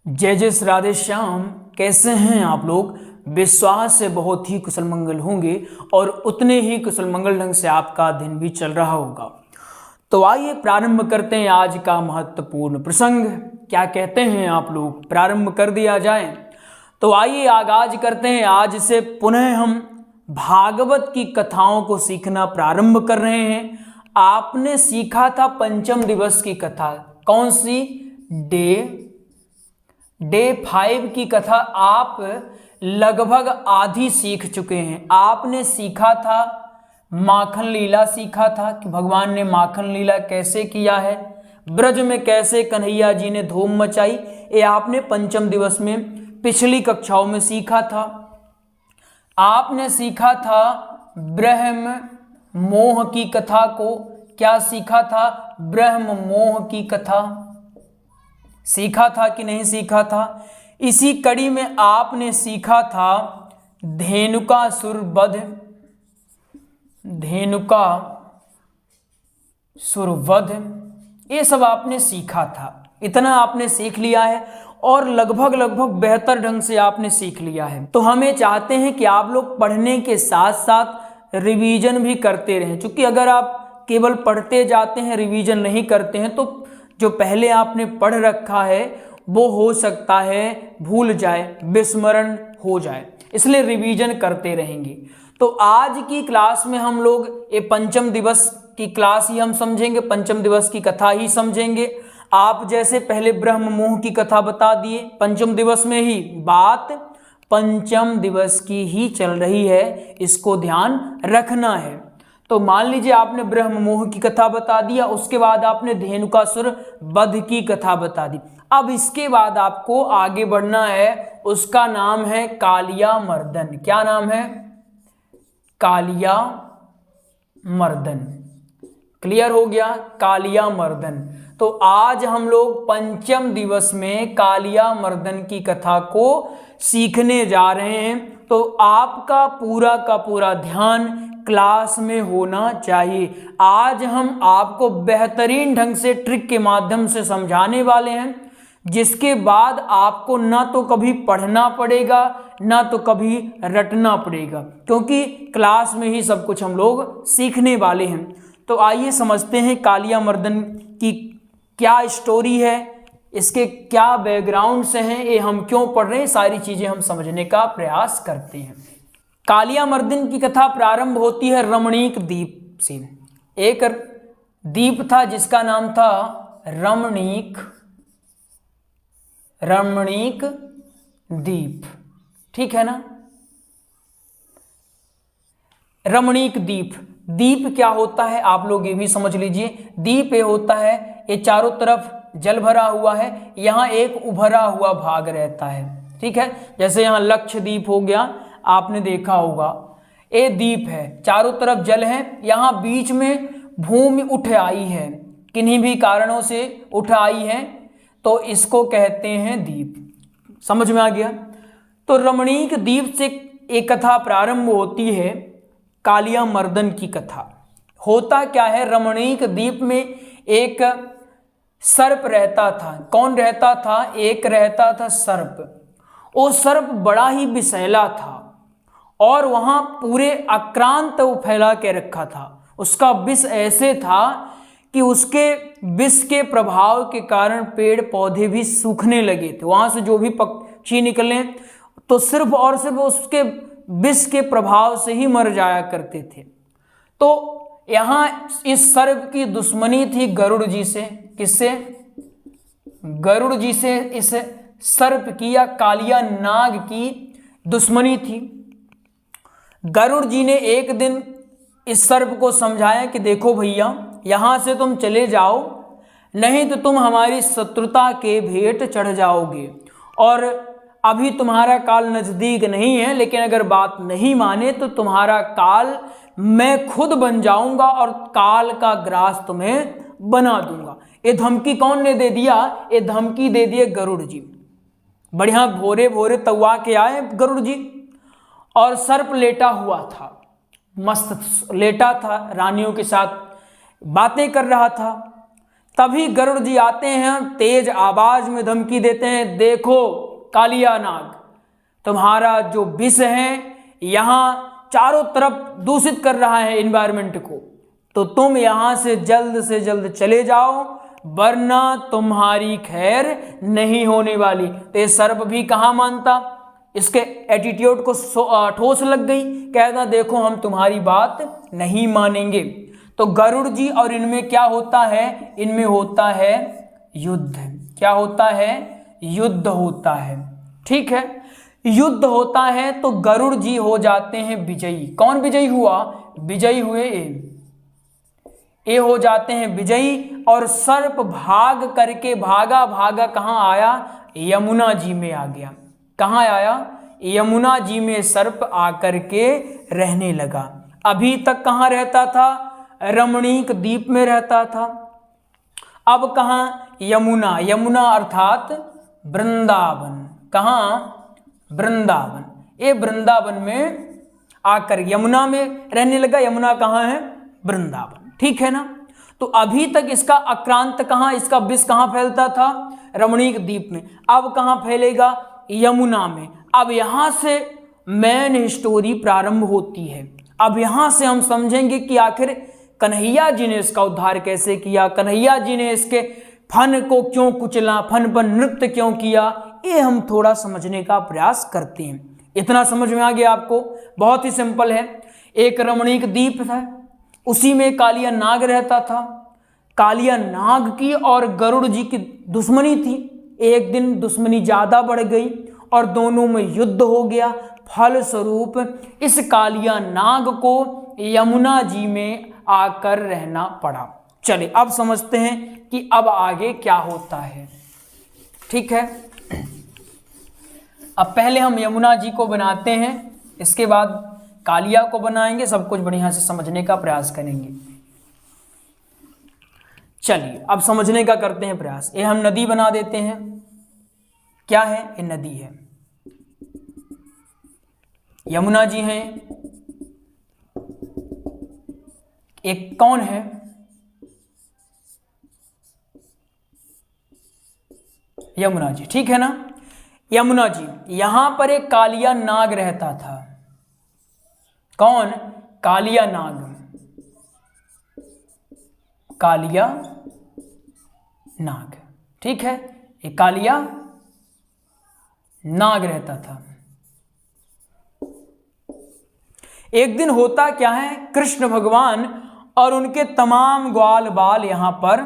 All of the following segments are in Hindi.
जय जय श्री राधे श्याम। कैसे हैं आप लोग? विश्वास से बहुत ही कुशल मंगल होंगे और उतने ही कुशल मंगल ढंग से आपका दिन भी चल रहा होगा। तो आइए प्रारंभ करते हैं आज का महत्वपूर्ण प्रसंग। क्या कहते हैं आप लोग, प्रारंभ कर दिया जाए? तो आइए आगाज करते हैं। आज से पुनः हम भागवत की कथाओं को सीखना प्रारंभ कर रहे हैं। आपने सीखा था पंचम दिवस की कथा, कौन सी? डे 5 की कथा आप लगभग आधी सीख चुके हैं। आपने सीखा था माखन लीला, सीखा था कि भगवान ने माखन लीला कैसे किया है, ब्रज में कैसे कन्हैया जी ने धूम मचाई, ये आपने पंचम दिवस में पिछली कक्षाओं में सीखा था। आपने सीखा था ब्रह्म मोह की कथा को। क्या सीखा था? ब्रह्म मोह की कथा सीखा था कि नहीं सीखा था? इसी कड़ी में आपने सीखा था धेनुकासुर वध, ये सब आपने सीखा था। इतना आपने सीख लिया है और लगभग बेहतर ढंग से आपने सीख लिया है। तो हम ये चाहते हैं कि आप लोग पढ़ने के साथ साथ रिवीजन भी करते रहें, क्योंकि अगर आप केवल पढ़ते जाते हैं, रिवीजन नहीं करते हैं, तो जो पहले आपने पढ़ रखा है वो हो सकता है भूल जाए, विस्मरण हो जाए। इसलिए रिवीजन करते रहेंगे। तो आज की क्लास में हम लोग ये पंचम दिवस की क्लास ही हम समझेंगे, पंचम दिवस की कथा ही समझेंगे। आप जैसे पहले ब्रह्म मोह की कथा बता दिए, पंचम दिवस में ही बात पंचम दिवस की ही चल रही है, इसको ध्यान रखना है। तो मान लीजिए आपने ब्रह्म मोह की कथा बता दिया, उसके बाद आपने धेनुकासुर वध की कथा बता दी। अब इसके बाद आपको आगे बढ़ना है, उसका नाम है कालिया मर्दन। क्या नाम है? कालिया मर्दन। क्लियर हो गया? कालिया मर्दन। तो आज हम लोग पंचम दिवस में कालिया मर्दन की कथा को सीखने जा रहे हैं। तो आपका पूरा का पूरा ध्यान क्लास में होना चाहिए। आज हम आपको बेहतरीन ढंग से ट्रिक के माध्यम से समझाने वाले हैं, जिसके बाद आपको ना तो कभी पढ़ना पड़ेगा ना तो कभी रटना पड़ेगा, क्योंकि क्लास में ही सब कुछ हम लोग सीखने वाले हैं। तो आइए समझते हैं कालिया मर्दन की क्या स्टोरी है, इसके क्या बैकग्राउंड से हैं, ये हम क्यों पढ़ रहे हैं, सारी चीजें हम समझने का प्रयास करते हैं। कालिया मर्दन की कथा प्रारंभ होती है रमणीक द्वीप से। एक द्वीप था जिसका नाम था रमणीक द्वीप, ठीक है ना? रमणीक द्वीप क्या होता है आप लोग ये भी समझ लीजिए। द्वीप ये होता है, ये चारों तरफ जल भरा हुआ है, यहाँ एक उभरा हुआ भाग रहता है, ठीक है? जैसे यहाँ लक्षद्वीप हो गया, आपने देखा होगा, ये द्वीप है, चारों तरफ जल है, यहाँ बीच में भूमि उठ आई है, किन्हीं भी कारणों से उठ आई है, तो इसको कहते हैं द्वीप। समझ में आ गया? तो रमणीक द्वीप से एक कथा प्रारंभ होती है, कालिया मर्दन की कथा। होता क्या है, रमणीक द्वीप में एक सर्प रहता था। कौन रहता था? एक रहता था सर्प। वो सर्प बड़ा ही विषैला था और वहां पूरे आक्रांत फैला के रखा था। उसका विष ऐसे था कि उसके विष के प्रभाव के कारण पेड़ पौधे भी सूखने लगे थे। वहां से जो भी पक्षी निकले तो सिर्फ और सिर्फ उसके विष के प्रभाव से ही मर जाया करते थे। तो यहां इस सर्प की दुश्मनी थी गरुड़ जी से। किससे? गरुड़ जी से इस सर्प की या कालिया नाग की दुश्मनी थी। गरुड़ जी ने एक दिन इस सर्प को समझाया कि देखो भैया, यहां से तुम चले जाओ, नहीं तो तुम हमारी शत्रुता के भेंट चढ़ जाओगे, और अभी तुम्हारा काल नजदीक नहीं है, लेकिन अगर बात नहीं माने तो तुम्हारा काल मैं खुद बन जाऊंगा और काल का ग्रास तुम्हें बना दूंगा। ये धमकी कौन ने दे दिया? ये धमकी दे दिए गरुड़ जी। बढ़िया भोरे भोरे तवा के आए गरुड़ जी, और सर्प लेटा हुआ था, मस्त लेटा था, रानियों के साथ बातें कर रहा था। तभी गरुड़ जी आते हैं, तेज आवाज में धमकी देते हैं, देखो कालिया नाग, तुम्हारा जो विष है यहाँ चारों तरफ दूषित कर रहा है एनवायरमेंट को, तो तुम यहाँ से जल्द चले जाओ, वरना तुम्हारी खैर नहीं होने वाली। तो ये सर्प भी कहाँ मानता, इसके एटीट्यूड को ठोस लग गई, कहता देखो हम तुम्हारी बात नहीं मानेंगे। तो गरुड़ जी और इनमें क्या होता है, इनमें होता है युद्ध। क्या होता है, युद्ध होता है। ठीक है, युद्ध होता है तो गरुड़ जी हो जाते हैं विजयी। कौन विजयी हुआ, विजयी हुए ए हो जाते हैं विजयी। और सर्प भाग करके भागा कहाँ आया, यमुना जी में आ गया। कहाँ आया, यमुना जी में सर्प आकर के रहने लगा। अभी तक कहाँ रहता था, रमणीक द्वीप में रहता था। अब कहाँ, यमुना, यमुना अर्थात वृंदावन। कहाँ, वृंदावन। ये वृंदावन में आकर यमुना में रहने लगा। यमुना कहाँ है, वृंदावन। ठीक है ना। तो अभी तक इसका आक्रांत कहाँ, इसका विष कहाँ फैलता था, रमणीक द्वीप में। अब कहाँ फैलेगा, यमुना में। अब यहाँ से मेन स्टोरी प्रारंभ होती है। अब यहाँ से हम समझेंगे कि आखिर कन्हैया जी ने इसका उद्धार कैसे किया, कन्हैया जी ने इसके फन को क्यों कुचला, फन पर नृत्य क्यों किया, ये हम थोड़ा समझने का प्रयास करते हैं। इतना समझ में आ गया आपको, बहुत ही सिंपल है। एक रमणीक द्वीप था, उसी में कालिया नाग रहता था। कालिया नाग की और गरुड़ जी की दुश्मनी थी। एक दिन दुश्मनी ज्यादा बढ़ गई और दोनों में युद्ध हो गया। फलस्वरूप इस कालिया नाग को यमुना जी में आकर रहना पड़ा। चलिए अब समझते हैं कि अब आगे क्या होता है। ठीक है, अब पहले हम यमुना जी को बनाते हैं, इसके बाद कालिया को बनाएंगे, सब कुछ बढ़िया से समझने का प्रयास करेंगे। चलिए अब समझने का करते हैं प्रयास। ये हम नदी बना देते हैं। क्या है, ये नदी है, यमुना जी हैं। एक कौन है, यमुना जी। ठीक है ना, यमुना जी। यहां पर एक कालिया नाग रहता था। कौन, कालिया नाग, कालिया नाग। ठीक है, एक कालिया नाग रहता था। एक दिन होता क्या है, कृष्ण भगवान और उनके तमाम ग्वाल बाल यहां पर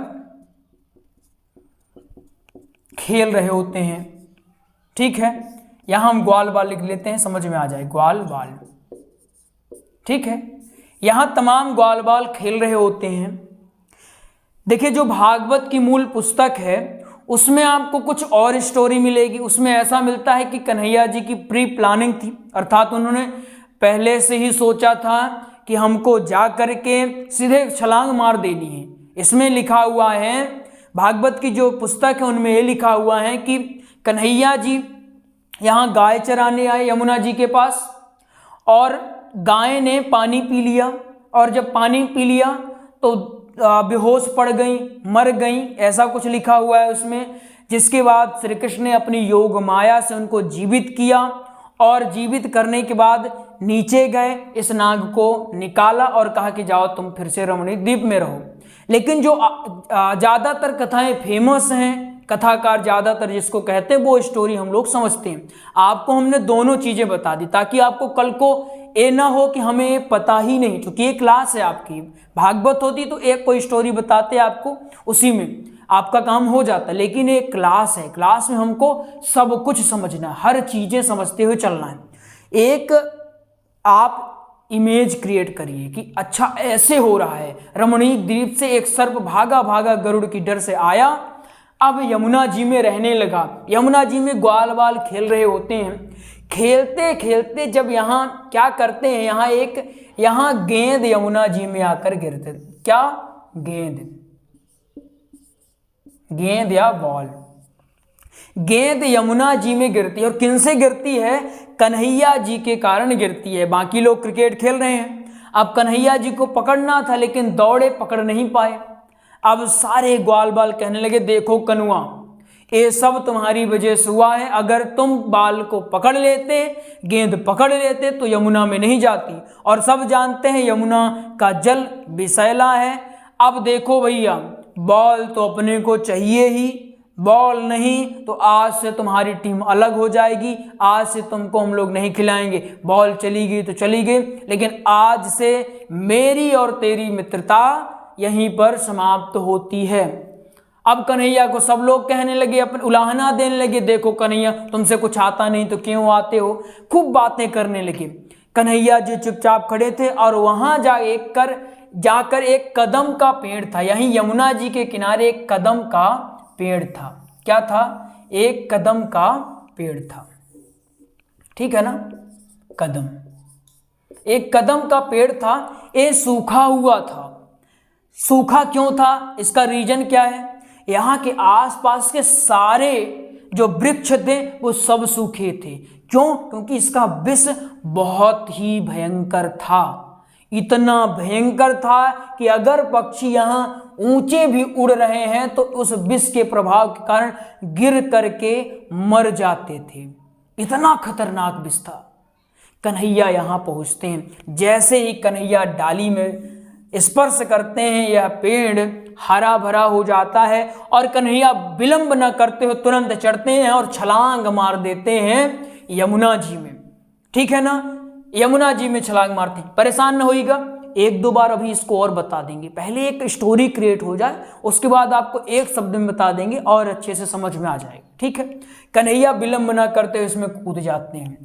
खेल रहे होते हैं। ठीक है, यहां हम ग्वाल बाल लिख लेते हैं, समझ में आ जाए, ग्वाल बाल। ठीक है, यहां तमाम ग्वाल बाल खेल रहे होते हैं। देखिए, जो भागवत की मूल पुस्तक है उसमें आपको कुछ और स्टोरी मिलेगी। उसमें ऐसा मिलता है कि कन्हैया जी की प्री प्लानिंग थी, अर्थात उन्होंने पहले से ही सोचा था कि हमको जा करके सीधे छलांग मार देनी है। इसमें लिखा हुआ है, भागवत की जो पुस्तक है उनमें ये लिखा हुआ है कि कन्हैया जी यहाँ गाय चराने आए यमुना जी के पास, और गाय ने पानी पी लिया, और जब पानी पी लिया तो बेहोश पड़ गई, मर गई, ऐसा कुछ लिखा हुआ है उसमें। जिसके बाद श्री कृष्ण ने अपनी योग माया से उनको जीवित किया, और जीवित करने के बाद नीचे गए, इस नाग को निकाला और कहा कि जाओ तुम फिर से रमणीक द्वीप में रहो। लेकिन जो ज़्यादातर कथाएं फेमस हैं, कथाकार ज़्यादातर जिसको कहते हैं, वो स्टोरी हम लोग समझते हैं। आपको हमने दोनों चीज़ें बता दी ताकि आपको कल को ये ना हो कि हमें ये पता ही नहीं, क्योंकि ये क्लास है आपकी। भागवत होती तो एक कोई स्टोरी बताते आपको, उसी में आपका काम हो जाता, लेकिन एक क्लास है, क्लास में हमको सब कुछ समझना, हर चीज़ें समझते हुए चलना है। एक आप इमेज क्रिएट करिए कि अच्छा ऐसे हो रहा है, रमणीक द्वीप से एक सर्प भागा भागा गरुड़ की डर से आया, अब यमुना जी में रहने लगा। यमुना जी में ग्वाल बाल खेल रहे होते हैं। खेलते खेलते जब यहाँ क्या करते हैं, यहाँ गेंद यमुना जी में आकर गिरते। क्या, गेंद या बॉल, गेंद यमुना जी में गिरती है। और किन से गिरती है, कन्हैया जी के कारण गिरती है। बाकी लोग क्रिकेट खेल रहे हैं, अब कन्हैया जी को पकड़ना था लेकिन दौड़े, पकड़ नहीं पाए। अब सारे ग्वाल बाल कहने लगे, देखो कनुआ, ये सब तुम्हारी वजह से हुआ है। अगर तुम बाल को पकड़ लेते, गेंद पकड़ लेते तो यमुना में नहीं जाती, और सब जानते हैं यमुना का जल विषैला है। अब देखो भैया, बॉल तो अपने को चाहिए ही, बॉल नहीं तो आज से तुम्हारी टीम अलग हो जाएगी, आज से तुमको हम लोग नहीं खिलाएंगे। बॉल चली गई तो चली गई, लेकिन आज से मेरी और तेरी मित्रता यहीं पर समाप्त होती है। अब कन्हैया को सब लोग कहने लगे, अपन उलाहना देने लगे, देखो कन्हैया, तुमसे कुछ आता नहीं तो क्यों आते हो, खूब बातें करने लगे। कन्हैया जी चुपचाप खड़े थे और वहां जाकर एक कदम का पेड़ था, यहीं यमुना जी के किनारे एक कदम का पेड़ था। क्या था? एक कदम का पेड़ था, ठीक है ना, कदम, एक कदम का पेड़ था। ये सूखा हुआ था। सूखा क्यों था? इसका रीजन क्या है? यहाँ के आसपास के सारे जो वृक्ष थे वो सब सूखे थे। क्यों? क्योंकि इसका विष बहुत ही भयंकर था, इतना भयंकर था कि अगर पक्षी यहाँ ऊंचे भी उड़ रहे हैं तो उस विष के प्रभाव के कारण गिर करके मर जाते थे। इतना खतरनाक विष था। कन्हैया यहाँ पहुँचते हैं, जैसे ही कन्हैया डाली में स्पर्श करते हैं, यह पेड़ हरा भरा हो जाता है और कन्हैया विलंब न करते हुए तुरंत चढ़ते हैं और छलांग मार देते हैं यमुना जी में, ठीक है ना, यमुना जी में छलांग मारते हैं। परेशान न होइएगा, एक दो बार अभी इसको और बता देंगे, पहले एक स्टोरी क्रिएट हो जाए, उसके बाद आपको एक शब्द में बता देंगे और अच्छे से समझ में आ जाएगा, ठीक है। कन्हैया विलंब न करते हुए इसमें कूद जाते हैं।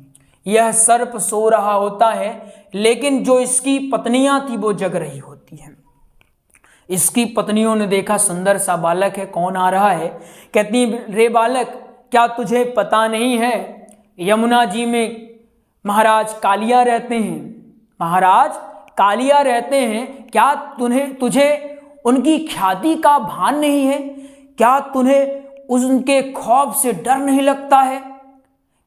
यह सर्प सो रहा होता है, लेकिन जो इसकी पत्नियां थी वो जग रही होती हैं। इसकी पत्नियों ने देखा सुंदर सा बालक है, कौन आ रहा है। कहती, रे बालक, क्या तुझे पता नहीं है यमुना जी में महाराज कालिया रहते हैं, महाराज कालिया रहते हैं, क्या तुझे उनकी ख्याति का भान नहीं है? क्या तुम्हें उनके खौफ से डर नहीं लगता है?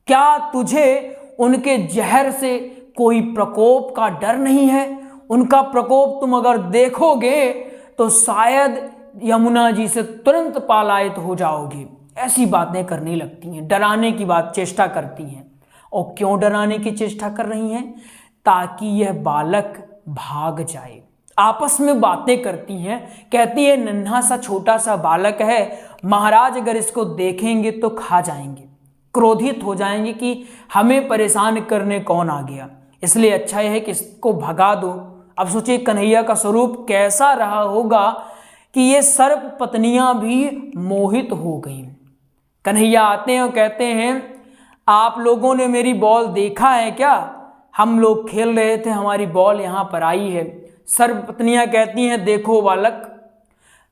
क्या तुझे उनके जहर से कोई प्रकोप का डर नहीं है? उनका प्रकोप तुम अगर देखोगे तो शायद यमुना जी से तुरंत पलायित हो जाओगे। ऐसी बातें करने लगती हैं, डराने की बात चेष्टा करती हैं। और क्यों डराने की चेष्टा कर रही हैं? ताकि यह बालक भाग जाए। आपस में बातें करती हैं, कहती है नन्हा सा छोटा सा बालक है, महाराज अगर इसको देखेंगे तो खा जाएंगे, क्रोधित हो जाएंगे कि हमें परेशान करने कौन आ गया, इसलिए अच्छा यह है कि इसको भगा दो। अब सोचिए कन्हैया का स्वरूप कैसा रहा होगा कि ये सर्प पत्नियां भी मोहित हो गई। कन्हैया आते हैं और कहते हैं, आप लोगों ने मेरी बॉल देखा है क्या? हम लोग खेल रहे थे, हमारी बॉल यहाँ पर आई है। सर्प पत्नियां कहती हैं, देखो बालक,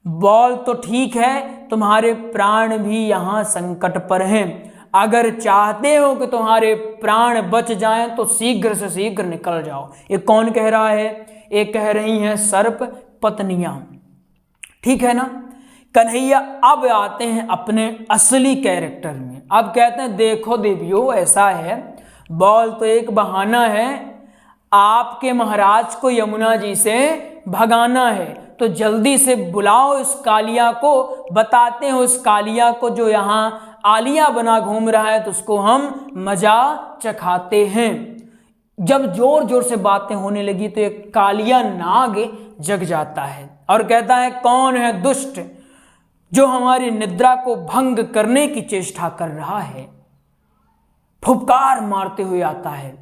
बॉल तो ठीक है, तुम्हारे प्राण भी यहाँ संकट पर हैं। अगर चाहते हो कि तुम्हारे प्राण बच जाएं तो शीघ्र से शीघ्र निकल जाओ। ये कौन कह रहा है? ये कह रही हैं सर्प पत्नियां, ठीक है ना। कन्हैया अब आते हैं अपने असली कैरेक्टर में। अब कहते हैं, देखो देवियों, ऐसा है, बॉल तो एक बहाना है, आपके महाराज को यमुना जी से भगाना है, तो जल्दी से बुलाओ इस कालिया को, बताते हैं उस कालिया को जो यहाँ आलिया बना घूम रहा है तो उसको हम मजा चखाते हैं। जब जोर जोर से बातें होने लगी तो एक कालिया नाग जग जाता है और कहता है, कौन है दुष्ट जो हमारी निद्रा को भंग करने की चेष्टा कर रहा है? फुफकार मारते हुए आता है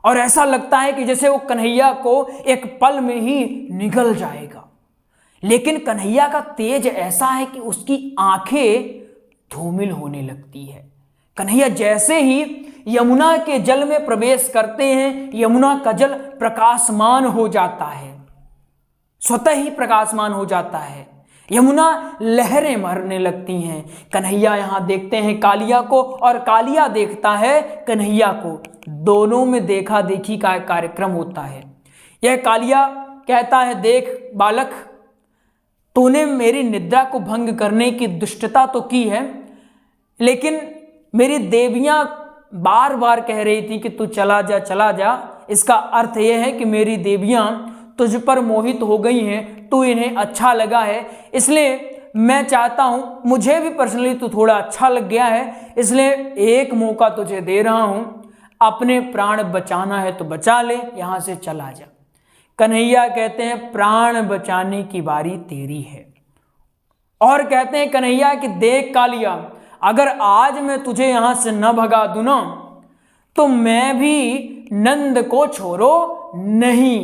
और ऐसा लगता है कि जैसे वो कन्हैया को एक पल में ही निगल जाएगा। लेकिन कन्हैया का तेज ऐसा है कि उसकी आंखें धूमिल होने लगती है। कन्हैया जैसे ही यमुना के जल में प्रवेश करते हैं, यमुना का जल प्रकाशमान हो जाता है, स्वतः ही प्रकाशमान हो जाता है। यमुना लहरें मारने लगती हैं। कन्हैया यहाँ देखते हैं कालिया को और कालिया देखता है कन्हैया को। दोनों में देखा देखी का कार्यक्रम होता है। यह कालिया कहता है, देख बालक, तूने मेरी निद्रा को भंग करने की दुष्टता तो की है, लेकिन मेरी देवियां बार बार कह रही थी कि तू चला जा चला जा। इसका अर्थ यह है कि मेरी देवियां तुझ पर मोहित हो गई हैं, तू इन्हें अच्छा लगा है, इसलिए मैं चाहता हूं, मुझे भी पर्सनली तू थोड़ा अच्छा लग गया है, इसलिए एक मौका तुझे दे रहा हूं, अपने प्राण बचाना है तो बचा ले, यहां से चला जा। कन्हैया कहते हैं प्राण बचाने की बारी तेरी है। और कहते हैं कन्हैया कि देख कालिया, अगर आज मैं तुझे यहां से न भगा दूं ना, तो मैं भी नंद को छोड़ो नहीं।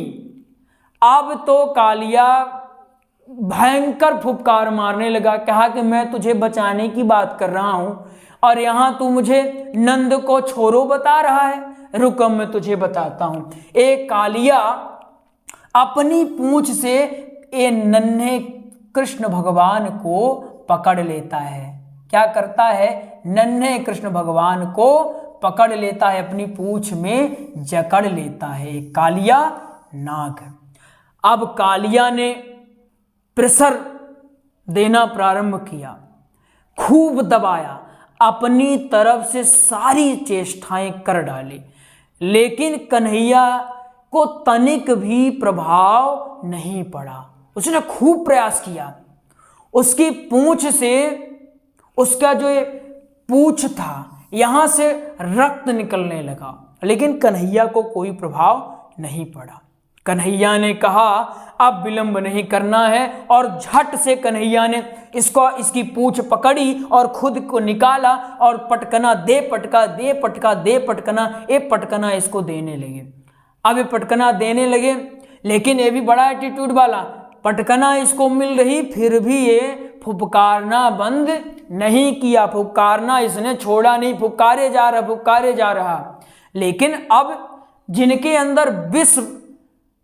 अब तो कालिया भयंकर फुफकार मारने लगा, कहा कि मैं तुझे बचाने की बात कर रहा हूं और यहां तू मुझे नंद को छोड़ो बता रहा है। रुक, मैं तुझे बताता हूं। एक कालिया अपनी पूंछ से ये नन्हे कृष्ण भगवान को पकड़ लेता है। क्या करता है? नन्हे कृष्ण भगवान को पकड़ लेता है, अपनी पूंछ में जकड़ लेता है। कालिया नाग। अब कालिया ने प्रेशर देना प्रारंभ किया, खूब दबाया, अपनी तरफ से सारी चेष्टाएं कर डाली, लेकिन कन्हैया को तनिक भी प्रभाव नहीं पड़ा। उसने खूब प्रयास किया, उसकी पूंछ से, उसका जो पूंछ था यहां से रक्त निकलने लगा, लेकिन कन्हैया को कोई प्रभाव नहीं पड़ा। कन्हैया ने कहा अब विलंब नहीं करना है, और झट से कन्हैया ने इसकी पूंछ पकड़ी और खुद को निकाला और पटकना दे पटका दे पटका दे पटकना, एक पटकना इसको देने लगे। अब ये पटकना देने लगे, लेकिन ये भी बड़ा एटीट्यूड वाला, पटकना इसको मिल रही फिर भी ये फुफकारना बंद नहीं किया। फुफकारना इसने छोड़ा नहीं, फुफकारे जा रहा। लेकिन अब जिनके अंदर विष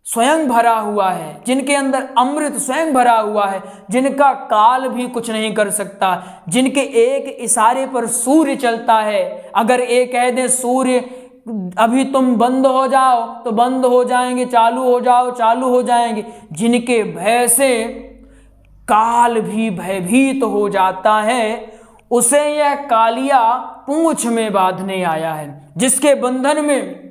स्वयं भरा हुआ है, जिनके अंदर अमृत स्वयं भरा हुआ है, जिनका काल भी कुछ नहीं कर सकता, जिनके एक इशारे पर सूर्य चलता है, अगर एक कह दे सूर्य अभी तुम बंद हो जाओ तो बंद हो जाएंगे, चालू हो जाओ चालू हो जाएंगे, जिनके भय से काल भी भयभीत हो जाता है, उसे यह कालिया पूंछ में बांधने आया है। जिसके बंधन में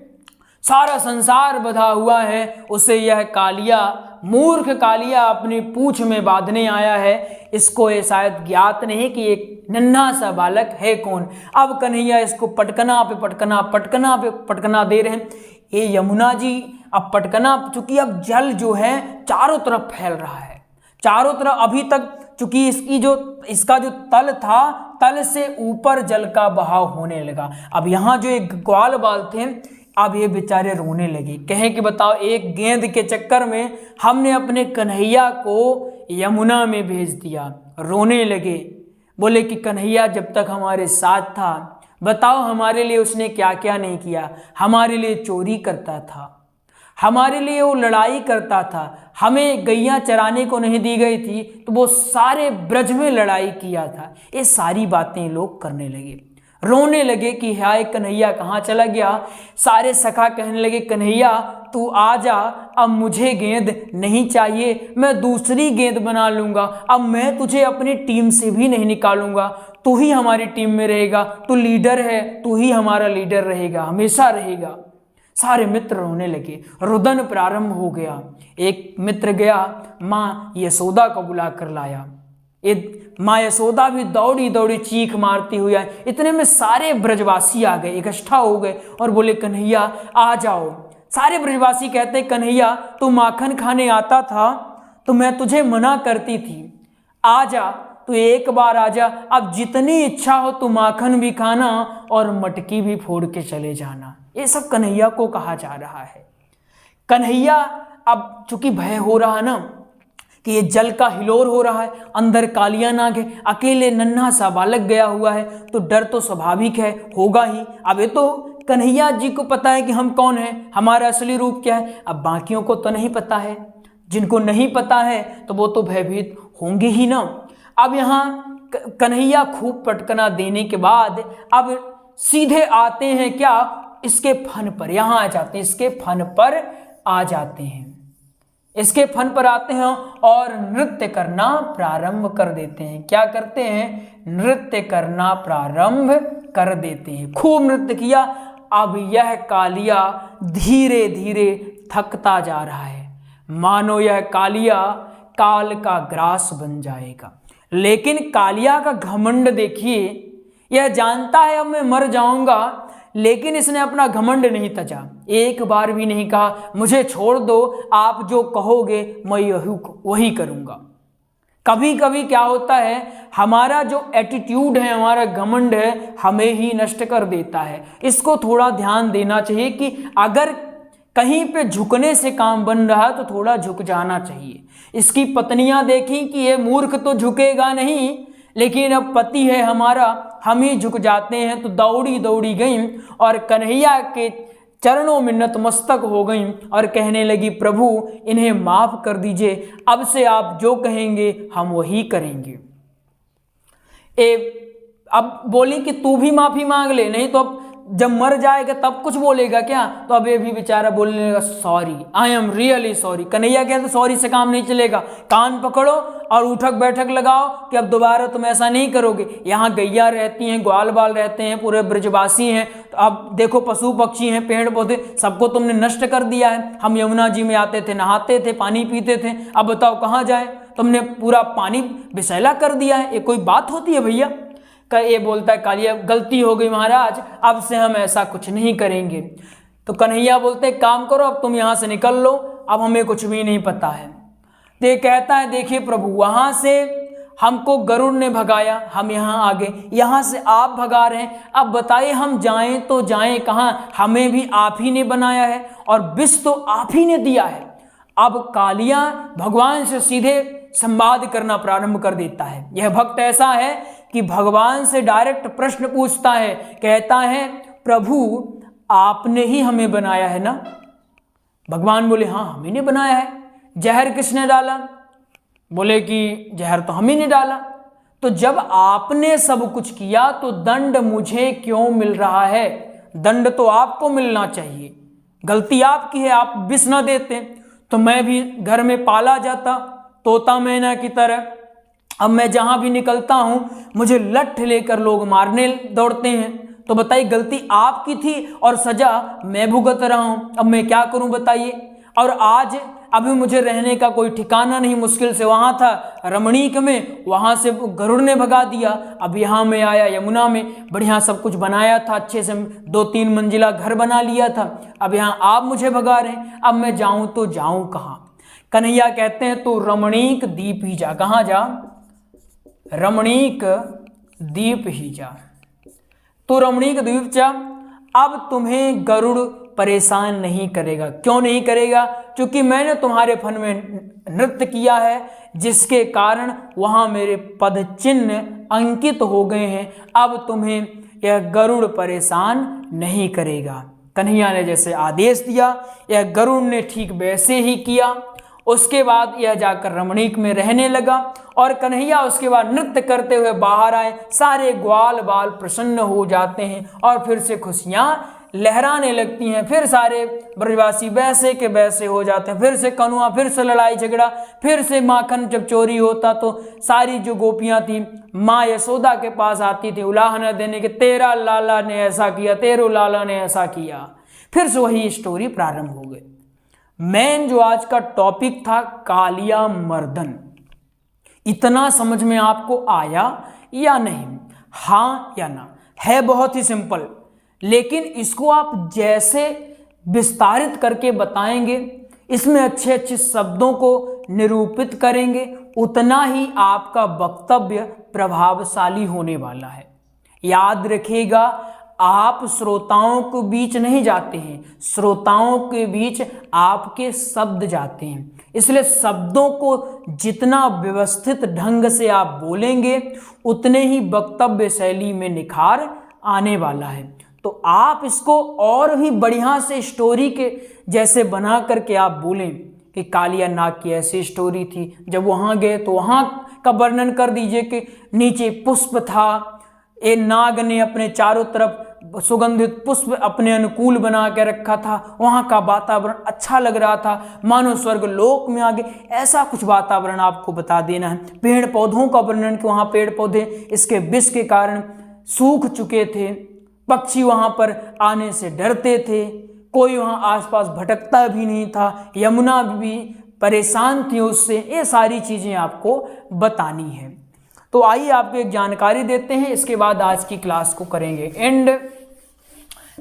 सारा संसार बंधा हुआ है, उसे यह कालिया, मूर्ख कालिया अपनी पूंछ में बांधने आया है। इसको ये शायद ज्ञात नहीं कि एक नन्हा सा बालक है कौन। अब कन्हैया इसको पटकना पे पटकना, पटकना पे पटकना दे रहे हैं। ये यमुना जी अब पटकना, चूंकि अब जल जो है चारों तरफ फैल रहा है, चारों तरफ। अभी तक चूंकि इसका जो तल था, तल से ऊपर जल का बहाव होने लगा। अब यहाँ जो एक ग्वाल बाल थे, अब ये बेचारे रोने लगे, कहें कि बताओ एक गेंद के चक्कर में हमने अपने कन्हैया को यमुना में भेज दिया। रोने लगे, बोले कि कन्हैया जब तक हमारे साथ था, बताओ हमारे लिए उसने क्या क्या नहीं किया। हमारे लिए चोरी करता था, हमारे लिए वो लड़ाई करता था, हमें गैया चराने को नहीं दी गई थी तो वो सारे ब्रज में लड़ाई किया था। ये सारी बातें लोग करने लगे, रोने लगे कि हाय कन्हैया कहाँ चला गया। सारे सखा कहने लगे कन्हैया तू आ जा, अब मुझे गेंद नहीं चाहिए, मैं दूसरी गेंद बना लूँगा, अब मैं तुझे अपनी टीम से भी नहीं निकालूंगा, तू ही हमारी टीम में रहेगा, तू लीडर है, तू ही हमारा लीडर रहेगा, हमेशा रहेगा। सारे मित्र रोने लगे, रुदन प्रारंभ हो गया। एक मित्र गया, माँ यशोदा को बुला कर लाया। माँ यशोदा भी दौड़ी दौड़ी चीख मारती हुई आई। इतने में सारे ब्रजवासी आ गए, इकट्ठा हो गए और बोले कन्हैया आ जाओ। सारे ब्रजवासी कहते कन्हैया तू माखन खाने आता था तो मैं तुझे मना करती थी, आ जा, तू एक बार आ जा, अब जितनी इच्छा हो तू माखन भी खाना और मटकी भी फोड़ के चले जाना। ये सब कन्हैया को कहा जा रहा है। कन्हैया अब चूंकि भय हो रहा ना कि ये जल का हिलोर हो रहा है, अंदर कालिया नाग है, अकेले नन्हा सा बालक गया हुआ है, तो डर तो स्वाभाविक है, होगा ही। अब ये तो कन्हैया जी को पता है कि हम कौन हैं, हमारा असली रूप क्या है, अब बाकियों को तो नहीं पता है। जिनको नहीं पता है तो वो तो भयभीत होंगे ही ना। अब यहाँ कन्हैया खूब पटकना देने के बाद अब सीधे आते हैं क्या, इसके फन पर, यहाँ आ जाते हैं, इसके फन पर आ जाते हैं, इसके फन पर आते हैं और नृत्य करना प्रारंभ कर देते हैं। क्या करते हैं? नृत्य करना प्रारंभ कर देते हैं। खूब नृत्य किया। अब यह कालिया धीरे धीरे थकता जा रहा है, मानो यह कालिया काल का ग्रास बन जाएगा। लेकिन कालिया का घमंड देखिए, यह जानता है अब मैं मर जाऊंगा, लेकिन इसने अपना घमंड नहीं तजा। एक बार भी नहीं कहा मुझे छोड़ दो, आप जो कहोगे मैं वही करूंगा। कभी कभी क्या होता है, हमारा जो एटीट्यूड है, हमारा घमंड है, हमें ही नष्ट कर देता है। इसको थोड़ा ध्यान देना चाहिए कि अगर कहीं पे झुकने से काम बन रहा है तो थोड़ा झुक जाना चाहिए। इसकी पत्नियां देखी कि ये मूर्ख तो झुकेगा नहीं, लेकिन अब पति है हमारा, हम ही झुक जाते हैं। तो दौड़ी दौड़ी गई और कन्हैया के चरणों में नतमस्तक हो गई और कहने लगी, प्रभु इन्हें माफ कर दीजिए, अब से आप जो कहेंगे हम वही करेंगे। अब बोली कि तू भी माफी मांग ले, नहीं तो अब जब मर जाएगा तब कुछ बोलेगा क्या। तो अब ये भी बेचारा बोलने लगा, sorry, I am really sorry. Kanhaiya कहते सॉरी से काम नहीं चलेगा, कान पकड़ो और उठक बैठक लगाओ कि अब दोबारा तुम ऐसा नहीं करोगे। यहाँ गैया रहती हैं, ग्वाल बाल रहते हैं, पूरे ब्रजवासी हैं, तो अब देखो पशु पक्षी हैं, पेड़ पौधे, सबको तुमने नष्ट कर दिया है। हम यमुना जी में आते थे, नहाते थे, पानी पीते थे, अब बताओ कहाँ जाए, तुमने पूरा पानी विषैला कर दिया है। ये कोई बात होती है भैया। ये बोलता है कालिया गलती हो गई महाराज, अब से हम ऐसा कुछ नहीं करेंगे। तो कन्हैया बोलते काम करो, अब तुम यहाँ से निकल लो, अब हमें कुछ भी नहीं पता है। तो ये कहता है देखिए प्रभु, वहाँ से हमको गरुड़ ने भगाया, हम यहाँ आ गए, यहाँ से आप भगा रहे हैं, अब बताइए हम जाएं तो जाएं कहाँ, हमें भी आप ही ने बनाया है और विष तो आप ही ने दिया है। अब कालिया भगवान से सीधे संवाद करना प्रारंभ कर देता है। यह भक्त ऐसा है कि भगवान से डायरेक्ट प्रश्न पूछता है, कहता है प्रभु आपने ही हमें बनाया है ना। भगवान बोले हाँ हम ही ने बनाया है। जहर किसने डाला? बोले कि जहर तो हम ही ने डाला। तो जब आपने सब कुछ किया तो दंड मुझे क्यों मिल रहा है? दंड तो आपको मिलना चाहिए, गलती आपकी है, आप विष न देते तो मैं भी घर में पाला जाता तोता मैना की तरह। अब मैं जहां भी निकलता हूं मुझे लठ लेकर लोग मारने दौड़ते हैं, तो बताइए गलती आपकी थी और सजा मैं भुगत रहा हूं, अब मैं क्या करूं बताइए। और आज अभी मुझे रहने का कोई ठिकाना नहीं, मुश्किल से वहां था रमणीक में, वहां से गरुड़ ने भगा दिया, अब यहाँ में आया यमुना में, बढ़िया सब कुछ बनाया था, अच्छे से 2-3 मंजिला घर बना लिया था, अब यहाँ आप मुझे भगा रहे हैं, अब मैं जाऊं तो जाऊं कहाँ। कन्हैया कहते हैं तू रमणीक द्वीप ही जा। कहाँ जा? रमणीक द्वीप ही जा। तो रमणीक द्वीप जा, अब तुम्हें गरुड़ परेशान नहीं करेगा। क्यों नहीं करेगा? क्योंकि मैंने तुम्हारे फन में नृत्य किया है, जिसके कारण वहां मेरे पद चिन्ह अंकित हो गए हैं। अब तुम्हें यह गरुड़ परेशान नहीं करेगा। कन्हैया ने जैसे आदेश दिया, यह गरुड़ ने ठीक वैसे ही किया। उसके बाद यह जाकर रमणीक में रहने लगा और कन्हैया उसके बाद नृत्य करते हुए बाहर आए। सारे ग्वाल बाल प्रसन्न हो जाते हैं और फिर से खुशियां लहराने लगती हैं। फिर सारे ब्रजवासी वैसे के वैसे हो जाते हैं, फिर से कनुआ, फिर से लड़ाई झगड़ा, फिर से माखन जब चोरी होता तो सारी जो गोपियां थी माँ यशोदा के पास आती थी उलाहना देने के, तेरा लाला ने ऐसा किया, तेरो लाला ने ऐसा किया। फिर से वही स्टोरी प्रारंभ हो गई। मेन जो आज का टॉपिक था कालिया मर्दन, इतना समझ में आपको आया या नहीं? हाँ या ना? है बहुत ही सिंपल, लेकिन इसको आप जैसे विस्तारित करके बताएंगे, इसमें अच्छे अच्छे शब्दों को निरूपित करेंगे, उतना ही आपका वक्तव्य प्रभावशाली होने वाला है। याद रखिएगा, आप श्रोताओं के बीच नहीं जाते हैं, श्रोताओं के बीच आपके शब्द जाते हैं। इसलिए शब्दों को जितना व्यवस्थित ढंग से आप बोलेंगे, उतने ही वक्तव्य शैली में निखार आने वाला है। तो आप इसको और भी बढ़िया से स्टोरी के जैसे बना करके आप बोलें कि कालिया नाग की ऐसी स्टोरी थी, जब वहाँ गए तो वहाँ का वर्णन कर दीजिए कि नीचे पुष्प था, ये नाग ने अपने चारों तरफ सुगंधित पुष्प अपने अनुकूल बना के रखा था, वहाँ का वातावरण अच्छा लग रहा था, मानो स्वर्ग लोक में आ गए, ऐसा कुछ वातावरण आपको बता देना है। पेड़ पौधों का वर्णन कि वहाँ पेड़ पौधे इसके विष के कारण सूख चुके थे, पक्षी वहाँ पर आने से डरते थे, कोई वहाँ आसपास भटकता भी नहीं था, यमुना भी परेशान थी उससे, ये सारी चीज़ें आपको बतानी है। तो आइए आपको एक जानकारी देते हैं, इसके बाद आज की क्लास को करेंगे एंड।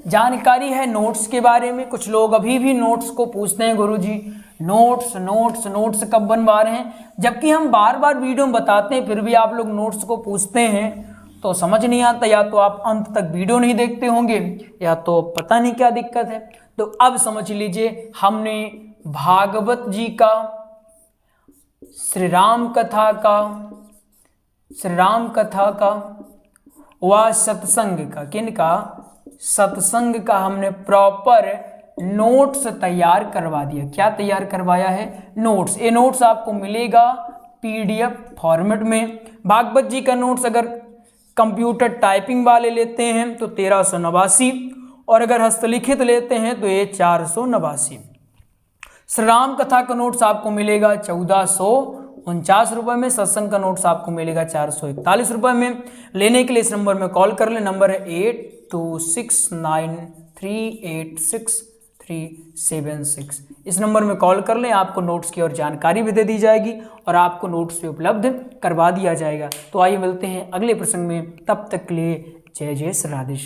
जानकारी है नोट्स के बारे में। कुछ लोग अभी भी नोट्स को पूछते हैं, गुरुजी नोट्स नोट्स नोट्स कब बनवा रहे हैं, जबकि हम बार बार वीडियो में बताते हैं फिर भी आप लोग नोट्स को पूछते हैं, तो समझ नहीं आता, या तो आप अंत तक वीडियो नहीं देखते होंगे या तो पता नहीं क्या दिक्कत है। तो अब समझ लीजिए, हमने भागवत जी का, श्री राम कथा का व सत्संग का, किनका, सत्संग का हमने प्रॉपर नोट्स तैयार करवा दिया। क्या तैयार करवाया है, नोट्स। ये नोट्स आपको मिलेगा पीडीएफ फॉर्मेट में। भागवत जी का नोट्स अगर कंप्यूटर टाइपिंग वाले लेते हैं तो 1389, और अगर हस्तलिखित लेते हैं तो ये 489। श्री राम कथा का नोट्स आपको मिलेगा 1449 रुपये में। सत्संग का नोट्स आपको मिलेगा 441 रुपये में। लेने के लिए इस नंबर में कॉल कर ले, नंबर है 8269386376। इस नंबर में कॉल कर लें, आपको नोट्स की और जानकारी भी दे दी जाएगी और आपको नोट्स भी उपलब्ध करवा दिया जाएगा। तो आइए मिलते हैं अगले प्रसंग में, तब तक के लिए जय जय श्री राधेश्याम।